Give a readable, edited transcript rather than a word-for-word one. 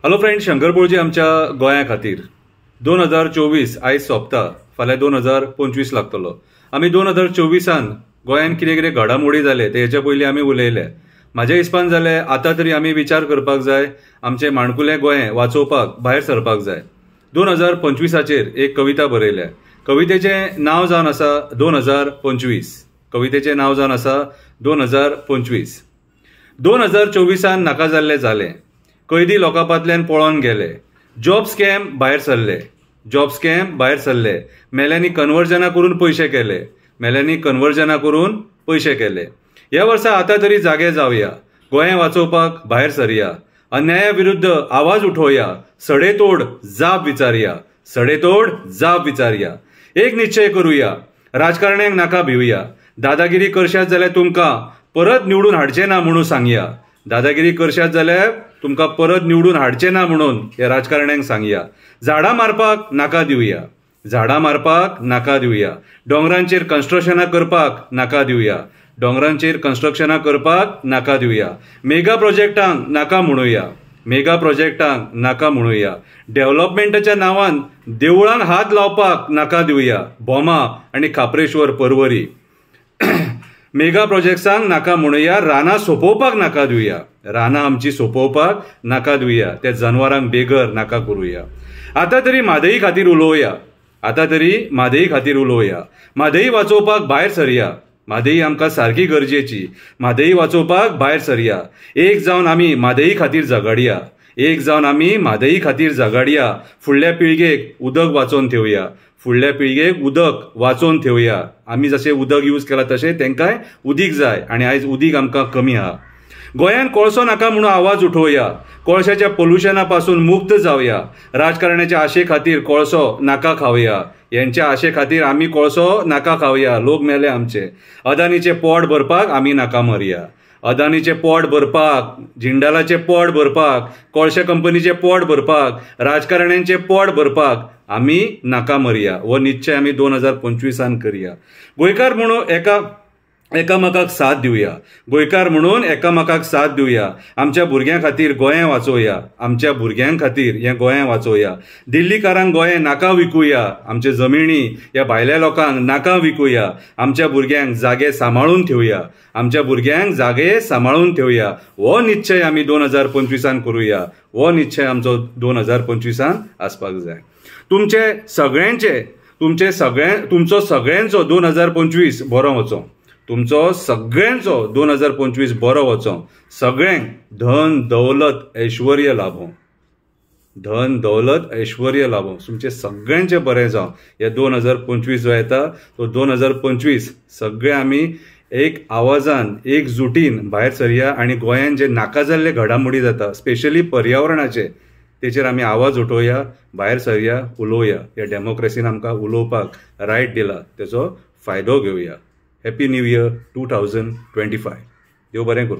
Hello friend, Shankar बोळजी आमच्या गोंया खातीर 2024 आयज सोंपता, फाल्यां 2025 लागतलो। आमी 2024 गोंयान कितें कितें घडामोडी जाले ते हेच्या पयलीं आमी उलयले। म्हाज्या हिसपान जाले आतां तरी आमी विचार करपाक जाय, आमचें माणकुलें गोंय वाचोवपाक भायर सरपाक जाय। 2025 एक कविता बरयल्या। कवितेचें नांव जावन आसा 2025। कवितेचें नांव जावन आसा 2025। 2024 नाका जाल्लें जालें। कैदी लोकांपातल्यान पळोवन गेले। जॉब स्कॅम भायर सरले। जॉब स्कॅम भायर सरले। मेल्यांनी कन्वर्जनां करून पयशे केले। मेल्यांनी कन्वर्जनां करून पयशे केले। ह्या वर्सा आतां तरी जागे जावया। गोंय वाचोवपाक भायर सरया। अन्याया विरुद्ध आवाज उठोवया। सडेतोड जाप विचारया। सडेतोड जाप विचारया। एक निश्चय करूया, राजकारण्यांक नाका भिवया। दादागिरी करशात जाल्यार तुमकां परत निवडून हाडचें ना म्हणून सांगया। दादागिरी करशात जाल्यार तुमकां परत निवडून हाडचें ना म्हणून हे राजकारण्यांक सांगया। झाडां मारपाक नाका दिवया। झाडां मारपाक नाका दिवया। दोंगरांचेर कन्स्ट्रक्शनां करपाक नाका दिवया। दोंगरांचेर कन्स्ट्रक्शनां करपाक नाका दिवया। मेगा प्रोजेक्टांक नाका म्हणुया। मेगा प्रोजेक्टांक नाका म्हणुया। डेव्हलपमेंटाच्या नांवान देवळांक हात लावपाक नाका दिवया। बोमा आनी खापरेश्वर पर्वरी मेगा प्रोजेक्ट्सांक नाका म्हणुया। रानां सोंपोवपाक नाका दिवया। रानां आमची सोंपोवपाक नाका दिवया। त्या जनावरांक बेगर नाका करूया। आतां तरी म्हादई खातीर उलोवया। आतां तरी म्हादई खातीर उलोवया। म्हादई वाचोवपाक भायर सरया। म्हादई आमकां सारकी गरजेची। म्हादई वाचोवपाक भायर सरया। एक जावन आमी म्हादई खातीर झगडया। एक जावन आमी म्हादई खातीर झगडया। फुडल्या पिळगेक उदक वाचोवन ठेवया। फुडल्या पिळगेक उदक वाचोवन ठेवया। आमी जशें उदक यूज केलां तशें तेंकांय उदीक जाय, आनी आयज उदीक आमकां कमी आहा। गोंयान कोळसो नाका म्हणून आवाज उठोवया। कोळशाच्या पोल्युशना पासून मुक्त जावया। राजकारण्याच्या आशे खातीर कोळसो नाका खावया। यांच्या आशे खातीर आमी कोळसो नाका खावया। लोक मेले आमचे। अदानीचें पोट भरपाक आमी नाका मरया। अदानीचें पोट भरपाक, जिंदालाचें पोट भरपाक, कोळशा कंपनीचें पोट भरपाक, राजकारण्यांचें पोट भरपाक आमी नाका मरया। हो निश्चय आमी 2025 करया। गोंयकार म्हणून एकामेकाक साथ दिवया। गोंयकार म्हणून एकामेकाक साथ दिवया। आमच्या भुरग्यां खातीर गोंय वाचोवया। आमच्या भुरग्यां खातीर हें गोंय वाचोवया। दिल्लीकारांक गोंय नाका विकुया। आमचे जमिनी ह्या भायल्या लोकांक नाका विकुया। आमच्या भुरग्यांक जागे सांबाळून ठेवया। आमच्या भुरग्यांक जागे सांबाळून ठेवया। हो निश्चय आमी 2025 करूया। हो निश्चय आमचो 2025 आसपाक जाय। तुमचो सगळ्यांचो 2025 बरो वचो। तुमचो सगळ्यांचो 2025 बरो वचो। सगळ्यांक धन दौलत ऐश्वर्य लाभो। धन दौलत ऐश्वर्य लाभो। तुमचे सगळ्यांचे बरें जावं। हे 2025 जो येता तो 2025 सगळे आमी एक आवाजान एकजुटीन भायर सरया। आनी गोंयान जे नाका जाल्ले घडामोडी जाता, स्पेशली पर्यावरणाचे, तेचेर आमी आवाज उठोवया, भायर सरया, उलोवया। ह्या डेमोक्रेसीन आमकां उलोवपाक रायट दिला, तेचो फायदो घेवया। Happy new year 2025। देव बरें करूं।